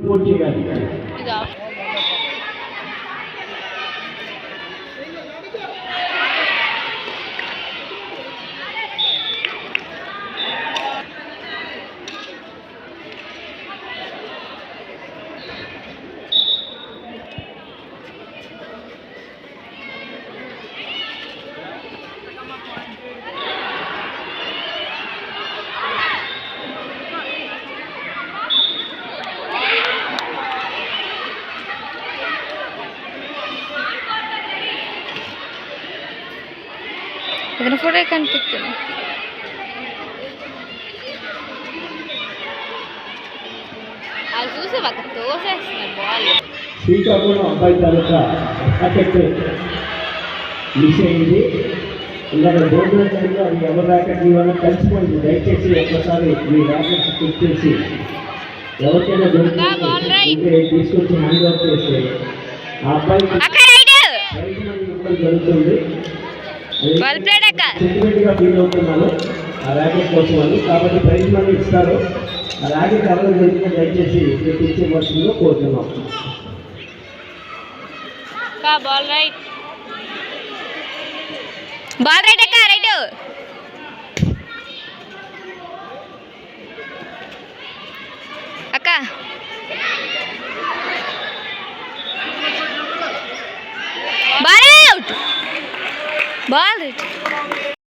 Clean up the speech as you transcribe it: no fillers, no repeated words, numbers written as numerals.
పూర్తి చేయాలి. అతను ఫోటో కనిపిస్తుంది. అది చూసి ఒక తోసేస్తున్నారు బాల్. శ్రీకాకుళం అబ్బాయి తాలూకా అటెక్ట్ మిస్ అయింది. ఇలాగ బోర్డులో చదివి అది ఎవరు ర్యాకెట్ ఇవ్వాలని కలిసిపోయింది. దయచేసి ఒక్కసారి మీ ర్యాకెట్స్ చెక్ చేసి ఎవరికైనా దొరికితే తీసుకొచ్చి హ్యాండ్ ఓవర్ చేస్తే ఆ అబ్బాయికి ప్రైజ్ మనీ ఇవ్వడం జరుగుతుంది. సెంటిమెంట్గా ఫీల్ అవుతున్నారు ఆ ర్యాకెట్ కోసం అని. కాబట్టి ప్రైజ్ మనీ ఇస్తారు. ఆ ర్యాకెట్ ఎవరు దొరికితే దయచేసి తెప్పించవలసిందిగా కోరుతున్నాం. బాల్ రైట్ అక్క రైట్. అక్క బాల్ అవుట్. Ball right.